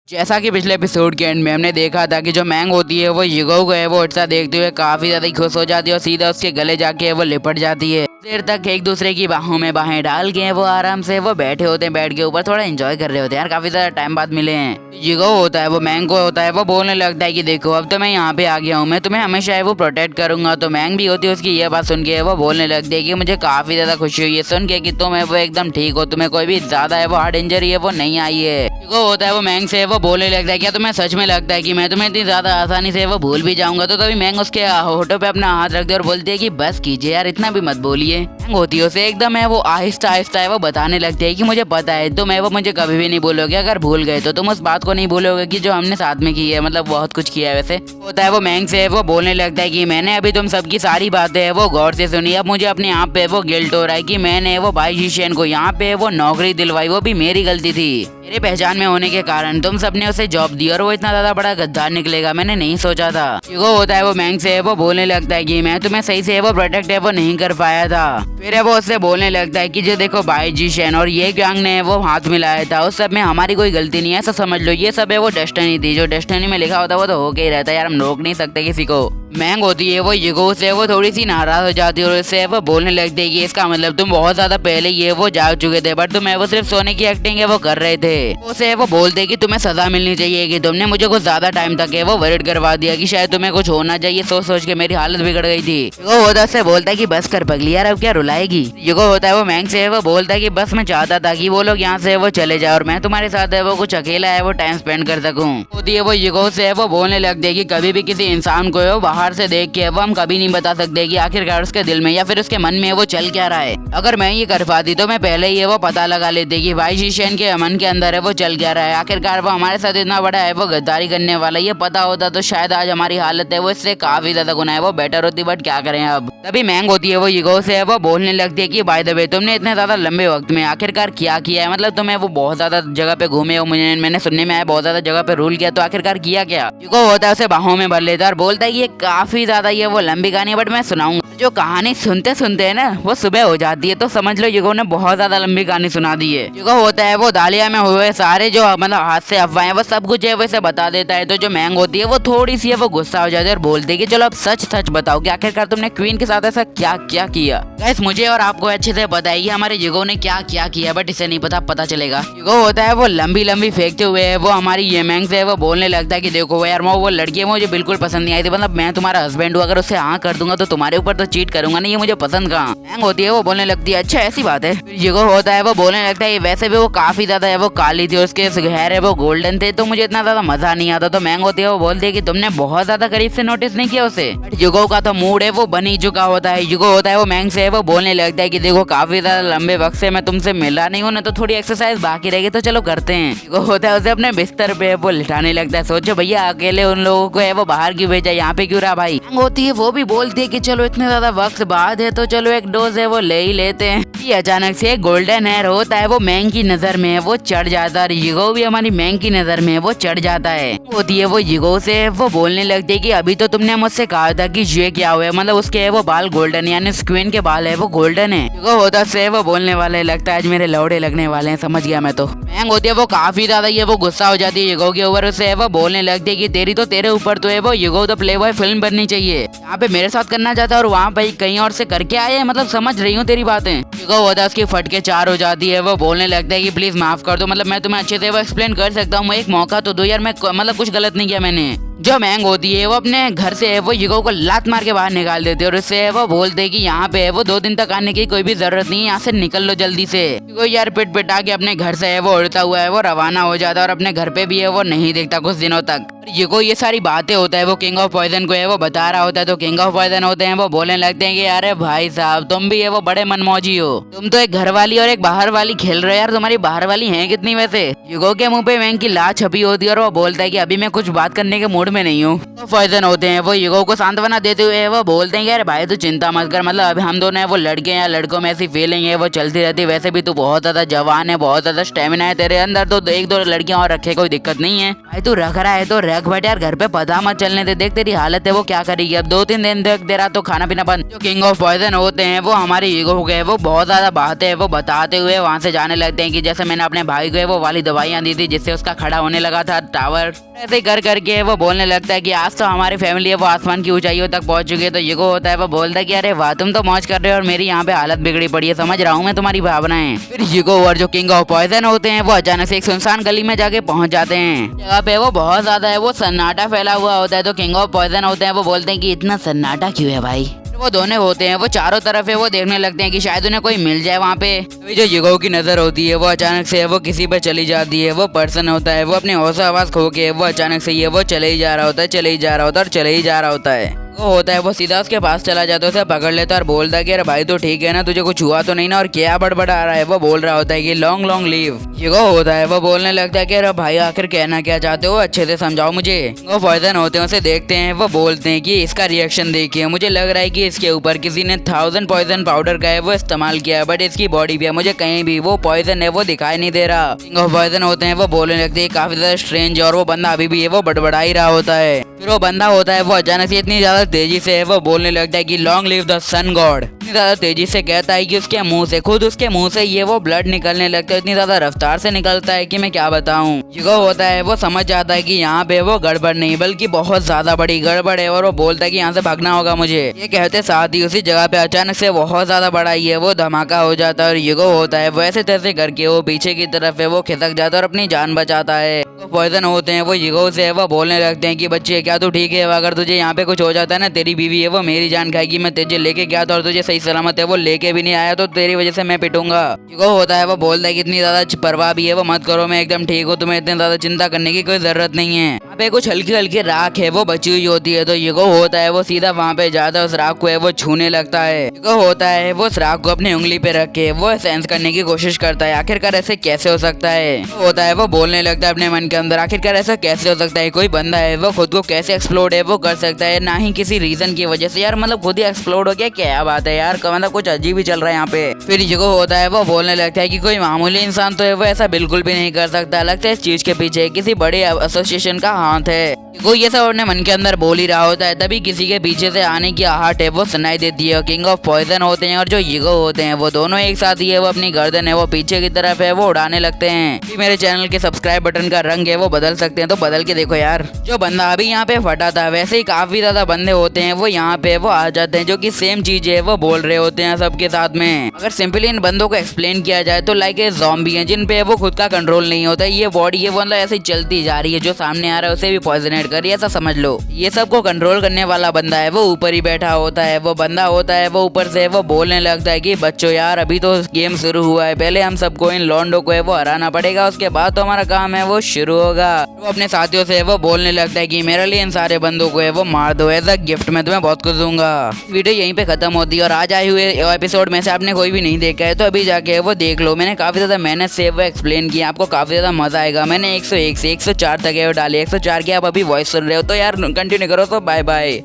जैसा कि पिछले एपिसोड के एंड में हमने देखा था कि जो मैंग होती है वो युगो को है वो उत्साह देखते हुए काफी ज्यादा खुश हो जाती है और सीधा उसके गले जाके वो लिपट जाती है। देर तक एक दूसरे की बाहों में बाहें डाल के वो आराम से वो बैठे होते हैं, बेड के ऊपर थोड़ा एंजॉय कर रहे होते हैं। यार काफी ज्यादा टाइम बाद मिले हैं। युगो होता है वो मैंग को होता है वो बोलने लगता है कि देखो अब तो मैं यहाँ पे आ गया हूँ, मैं तुम्हें हमेशा है वो प्रोटेक्ट करूंगा। तो मैंग भी होती है उसकी ये बात सुन के वो बोलने लगती है कि मुझे काफी ज्यादा खुशी हुई है सुन के कि तुम है वो एकदम ठीक हो, तुम्हें कोई भी ज्यादा है वो हार्ट इंजरी है वो नहीं आई है। युगो होता है वो मैंग से वो बोलने लगता है क्या तुम्हें सच में लगता है कि मैं तुम्हें इतनी ज्यादा आसानी से वो भूल भी जाऊंगा? तो तभी मैंग उसके होठों पे अपना हाथ रखती है और बोलती है कि बस कीजिए यार, इतना भी मत बोलिए। मैंग होती है उसे एकदम है वो आहिस्ता आहिस्ता है वो बताने लगती है कि मुझे पता है तुम है वो मुझे कभी भी नहीं भूलोगे, अगर भूल गए तो तुम उस बात को नहीं भूलोगे कि जो हमने साथ में की है, मतलब बहुत कुछ किया है। वैसे होता है वो मैंग से वो बोलने लगता है कि मैंने अभी तुम सबकी सारी बातें है वो गौर से सुनी, अब मुझे अपने आप पे वो गिल्ट हो रहा है कि मैंने वो बाई जीशेन को यहाँ पे वो नौकरी दिलवाई, वो भी मेरी गलती थी। मेरे पहचान में होने के कारण तुम सबने उसे जॉब दी और वो इतना ज्यादा बड़ा गद्दार निकलेगा मैंने नहीं सोचा था। युगो होता है वो मैंग से वो बोलने लगता है कि मैं तुम्हें सही से वो प्रोटेक्ट है वो नहीं कर पाया था। फिर वो उससे बोलने लगता है कि जो देखो बाई जीशेन और ये गैंग ने वो हाथ मिलाया था, उस सब में हमारी कोई गलती नहीं है, ऐसा समझ लो ये सब है वो डेस्टिनी थी, जो डेस्टिनी में लिखा होता है वो तो होके ही रहता है यार, हम रोक नहीं सकते किसी को। मैंग होती है वो युगो से वो थोड़ी सी नाराज हो जाती है और उससे वो बोलने लगती है कि इसका मतलब तुम बहुत ज्यादा पहले ये वो जाग चुके थे, बट तुम वो सिर्फ सोने की एक्टिंग है वो कर रहे थे। उसे वो बोलते कि तुम्हें सजा मिलनी चाहिए कि तुमने मुझे कुछ ज्यादा टाइम तक है वो वरिड करवा दिया कि शायद तुम्हें कुछ होना चाहिए, सोच सोच के मेरी हालत बिगड़ गई थी। युगो होता है बोलता है कि बस कर पगली यार, अब क्या रुलाएगी। युगो होता है वो मैंग से वो बोलता है कि बस मैं चाहता था कि वो लोग यहाँ से वो चले जाए और मैं तुम्हारे साथ है वो कुछ अकेला है वो टाइम स्पेंड कर सकूँ। होती है वो युगो से वो बोलने लगती है कि कभी भी किसी इंसान को वो बाहर से देख के हम कभी नहीं बता सकते कि आखिरकार उसके दिल में या फिर उसके मन में वो चल क्या रहा है। अगर मैं ये कर पाती तो मैं पहले ही वो पता लगा लेती कि भाई शीशेन के मन के अंदर है वो चल क्या रहा है, आखिरकार वो हमारे साथ इतना बड़ा है वो गद्दारी करने वाला, ये पता होता तो शायद आज हमारी हालत है वो इससे काफी ज्यादा गुना है वो बेटर होती, बट क्या करें अब। तभी मैंग होती है वो युगो से वो बोलने लगती है कि बाय द वे तुमने इतने ज्यादा लंबे वक्त में आखिरकार क्या किया है, मतलब तुम्हें वो बहुत ज्यादा जगह पे घूमे हो, मैंने सुनने में आया बहुत ज्यादा जगह पे रूल किया, तो आखिरकार किया क्या। युगो होता है उसे बाहों में भर लेता है और बोलता है कि ये काफी ज्यादा ये वो लंबी कहानी है बट मैं सुनाऊंगा। जो कहानी सुनते सुनते है ना वो सुबह हो जाती है, तो समझ लो युगो ने बहुत ज्यादा लंबी कहानी सुना दी है। युगो होता है वो दालिया में हुए सारे जो मतलब हाथ से अफवाहें वो सब कुछ है वैसे बता देता है। तो जो मैंग होती है वो थोड़ी सी है वो गुस्सा हो जाती है और बोलती है कि चलो अब सच सच बताओ कि आखिरकार तुमने क्वीन के साथ ऐसा क्या क्या किया। गाइस मुझे और आपको अच्छे से बताइए हमारे युगो ने क्या क्या किया, बट इसे नहीं पता चलेगा। युगो होता है वो लंबी लंबी फेंकते हुए वो हमारी ये मैंग से वो बोलने लगता है कि देखो यार वो लड़की है मुझे बिल्कुल पसंद नहीं आई थी, मतलब मैं तुम्हारा हस्बैंड हूँ, अगर उससे हाँ कर दूंगा तो तुम्हारे ऊपर तो चीट करूंगा नहीं, ये मुझे पसंद कहाँ। मैंग होती है वो बोलने लगती है अच्छा ऐसी बात है। युगो होता है वो बोलने लगता है वैसे भी वो काफी ज्यादा है वो काली थी और उसके हेयर है वो गोल्डन थे, तो मुझे इतना ज्यादा मजा नहीं आता। तो मैंग होती है वो बोलती है कि तुमने बहुत ज्यादा करीब से नोटिस नहीं किया उसे, बट युगो का तो मूड है वो बन ही चुका होता है। युगो होता है वो मैंग से वो बोलने लगता है कि देखो काफी ज्यादा लंबे वक्त से मैं तुमसे मिला नहीं हूँ ना, तो थोड़ी एक्सरसाइज बाकी रहेगी तो चलो करते हैं। युगो होता है उसे अपने बिस्तर पे वो लिटाने लगता है। सोचो भैया अकेले उन लोगों को है वो बाहर क्यों भेजा, यहाँ पे क्यों रहा भाई। मैंग होती है वो भी बोलती है कि चलो इतने ज्यादा वक्त बाद है तो चलो एक डोज है वो ले ही लेते हैं। ये अचानक से गोल्डन हेयर होता है वो मैंग की नजर में वो चढ़ जाता है, युगो भी हमारी मैंग की नजर में वो चढ़ जाता है। होती है वो युगो से वो बोलने लगती है कि अभी तो तुमने मुझसे कहा था कि ये क्या हुआ है, मतलब उसके है वो बाल गोल्डन यानी स्क्वीन के बाल है वो गोल्डन है। युगो होता से वो बोलने वाले लगता है आज मेरे लौड़े लगने वाले हैं, समझ गया मैं तो। मैंग होती है वो काफी ज्यादा ये वो गुस्सा हो जाती है युगो के ऊपर, उसे वो बोलने लगती है कि तेरी तो तेरे ऊपर तो है वो युगो द प्लेबॉय फिल्म बननी चाहिए, यहाँ पे मेरे साथ करना चाहता है और वहाँ पे कहीं और से करके आए, मतलब समझ रही हूँ तेरी बातें। युगो होता है उसकी फटके चार हो जाती है, वो बोलने लगता है कि प्लीज माफ कर दो, मतलब मैं तुम्हें अच्छे से वो एक्सप्लेन कर सकता हूँ, एक मौका तो दो यार, मैं मतलब कुछ गलत नहीं किया मैंने। जो मैंग होती है वो अपने घर से है वो युगो को लात मार के बाहर निकाल देती है और उससे वो बोलते है कि यहाँ पे है वो 2 दिन तक आने की कोई भी जरूरत नहीं है, यहाँ से निकल लो जल्दी से। युगो यार पिट पिटा के अपने घर से है वो उड़ता हुआ है वो रवाना हो जाता है और अपने घर पे भी है वो नहीं देखता कुछ दिनों तक। युगो ये सारी बातें होता है वो किंग ऑफ पॉइजन को है वो बता रहा होता है, तो किंग ऑफ पॉइजन होते हैं वो बोलने लगते हैं कि अरे भाई साहब तुम भी है वो बड़े मनमौजी हो, तुम तो एक घर वाली और एक बाहर वाली खेल रहे हो यार, तुम्हारी बाहर वाली है कितनी वैसे। युगो के मुंह पे मैंग की लात छपी होती है और वो बोलता है कि अभी मैं कुछ बात करने के मूड मूड में नहीं हूँ। तो पॉइजन होते हैं वो ईगो को सांत्वना देते हुए वो बोलते हैं यार भाई तू चिंता मत कर, मतलब अभी हम दोनों है वो लड़के हैं, लड़कों में ऐसी फीलिंग है वो चलती रहती है। वैसे भी तू बहुत ज्यादा जवान है, बहुत ज्यादा स्टेमिना है तेरे अंदर, तो एक दो लड़कियां और रखे कोई दिक्कत नहीं है। भाई तू रख रहा है तो रख बट यार घर पे पता मत चलने दे, देख तेरी हालत है वो क्या करेगी। अब 2-3 दिन तक तेरा तो खाना पीना बंद। जो किंग ऑफ पॉइजन होते हैं वो हमारे ईगो को गए वो बहुत ज्यादा बहाते हैं, वो बताते हुए वहाँ से जाने लगते हैं कि जैसे मैंने अपने भाई को वो वाली दवाइयाँ दी थी जिससे उसका खड़ा होने लगा था टावर। ऐसे ही कर करके वो बोलने लगता है कि आज तो हमारी फैमिली है वो आसमान की ऊंचाइयों तक पहुंच चुकी है। तो ईगो होता है वो बोलता है कि अरे वाह तुम तो मौज कर रहे हो और मेरी यहाँ पे हालत बिगड़ी पड़ी है, समझ रहा हूँ मैं तुम्हारी भावनाएं। फिर ईगो और जो किंग ऑफ पॉइजन होते हैं वो अचानक से एक सुनसान गली में जाके पहुंच जाते हैं। जगह पे वो बहुत ज्यादा है वो सन्नाटा फैला हुआ होता है। तो किंग ऑफ पॉइजन होते हैं वो बोलते हैं कि इतना सन्नाटा क्यों है भाई। वो दोनों होते हैं वो चारों तरफ है वो देखने लगते हैं कि शायद उन्हें कोई मिल जाए वहाँ पे। अभी जो ईगो की नजर होती है वो अचानक से वो किसी पे चली जाती है। वो पर्सन होता है वो अपनी हौसला आवाज खो के वो अचानक से ये वो चले ही जा रहा होता है, चले ही जा रहा होता है और चले ही जा रहा होता है। वो होता है वो सीधा उसके पास चला जाता है, उसे पकड़ लेता है और बोलता है कि अरे भाई तो ठीक है ना, तुझे कुछ हुआ तो नहीं ना, और क्या बड़बड़ा रहा है। वो बोल रहा होता है कि लॉन्ग लॉन्ग लीव। ईगो होता है वो बोलने लगता है कि अरे भाई आखिर कहना क्या चाहते हो, अच्छे से समझाओ मुझे। वो पॉइजन होते हैं उसे देखते हैं, वो बोलते हैं कि इसका रिएक्शन देखिए, मुझे लग रहा है कि इसके ऊपर किसी ने 1000 पॉइजन पाउडर का है वो इस्तेमाल किया है, बट इसकी बॉडी पे मुझे कहीं भी वो पॉइजन है वो दिखाई नहीं दे रहा। किंग ऑफ पॉइजन होते हैं वो बोलने लगते हैं काफी ज्यादा स्ट्रेंज, और वो बंदा अभी भी है वो बड़बड़ा ही रहा होता है। फिर वो बंदा होता है वो अचानक से इतनी ज्यादा तेजी से वो बोलने लगता है कि long live the sun god. इतनी ज्यादा तेजी से कहता है कि उसके मुंह से, खुद उसके मुंह से ये वो ब्लड निकलने लगता है, इतनी ज्यादा रफ्तार से निकलता है कि मैं क्या बताऊं। ईगो होता है वो समझ जाता है कि यहाँ पे वो गड़बड़ नहीं बल्कि बहुत ज्यादा बड़ी गड़बड़ है, और वो बोलता है कि यहाँ से भागना होगा मुझे। ये कहते साथ ही उसी जगह पे अचानक से बहुत ज्यादा बड़ा ये वो धमाका हो जाता है, और ईगो होता है वो ऐसे तैसे करके वो पीछे की तरफ है वो खिसक जाता है और अपनी जान बचाता है। तो पॉइजन होते हैं वो ईगो से वो बोलने लगते हैं कि बच्चे क्या तू ठीक है, अगर तुझे यहाँ पे कुछ हो जाता है ना, तेरी बीवी है वो मेरी जान खाएगी। मैं तुझे लेके गया था और तुझे सही सलामत है वो लेके भी नहीं आया, तो तेरी वजह से मैं पिटूंगा। ईगो होता है वो बोलता है कि इतनी ज्यादा परवाह भी है वो मत करो, मैं एकदम ठीक हूँ, तुम्हें इतनी ज्यादा चिंता करने की कोई जरूरत नहीं है। यहाँ पे कुछ हल्की हल्की राख है वो बची हुई होती है। तो ईगो होता है वो सीधा वहाँ पे जाता है, उस राख को है वो छूने लगता है। ईगो होता है वो उस राख को अपनी उंगली पे रख के वो सेंस करने की कोशिश करता है, आखिरकार ऐसे कैसे हो सकता है। होता है वो बोलने लगता है अपने मन के अंदर, आखिरकार ऐसा कैसे हो सकता है, कोई बंदा है वो खुद को कैसे एक्सप्लोड है वो कर सकता है, ना ही किसी रीजन की वजह से। यार मतलब खुद ही एक्सप्लोड हो गया, क्या बात है यार, मतलब कुछ अजीब ही चल रहा है यहाँ पे। फिर ईगो होता है वो बोलने लगता है कि कोई मामूली इंसान तो है वो ऐसा बिल्कुल भी नहीं कर सकता, लगता है इस चीज के पीछे किसी बड़े एसोसिएशन का हाथ है। वो ये सब अपने मन के अंदर बोल ही रहा होता है, तभी किसी के पीछे से आने की आहट है वो सुनाई देती है। किंग ऑफ पॉइजन होते हैं और जो ईगो होते हैं वो दोनों एक साथ ही है वो अपनी गर्दन है वो पीछे की तरफ है वो उड़ाने लगते हैं। मेरे चैनल के सब्सक्राइब बटन का रंग है वो बदल सकते हैं, तो बदल के देखो यार। जो बंदा अभी यहाँ पे फटा था वैसे ही काफी ज्यादा बंदे होते हैं वो यहाँ पे वो आ जाते हैं, जो कि सेम चीज है वो बोल रहे होते हैं सबके साथ में। अगर सिंपली इन बंदों को एक्सप्लेन किया जाए तो लाइक ए ज़ॉम्बी हैं जिन पे वो खुद का कंट्रोल नहीं होता, ये बॉडी है वो मतलब ऐसे ही चलती जा रही है, जो सामने आ रहा है उसे भी पॉइजनेट कर रही है, ऐसा समझ लो। ये सबको कंट्रोल करने वाला बंदा है वो ऊपर ही बैठा होता है। वो बंदा होता है वो ऊपर से वो बोलने लगता है कि बच्चों यार अभी तो गेम शुरू हुआ है, पहले हम सबको इन लॉन्डो को है वो हराना पड़ेगा, उसके बाद तो हमारा काम है वो शुरू होगा। वो अपने साथियों से वो बोलने लगता है कि मेरे लिए इन सारे बंदों को है वो मार दो, एज अ गिफ्ट मैं तुम्हें बहुत कुछ दूंगा। वीडियो यहीं पे खत्म होती है और आज आए हुए एपिसोड में से आपने कोई भी नहीं देखा है तो अभी जाके वो देख लो। मैंने काफी ज्यादा मेहनत से वो एक्सप्लेन किया, आपको काफी ज्यादा मजा आएगा। मैंने 101 से 104 तक डाली, 104 की आप अभी वॉइस सुन रहे हो, तो यार कंटिन्यू करो। तो बाय बाय।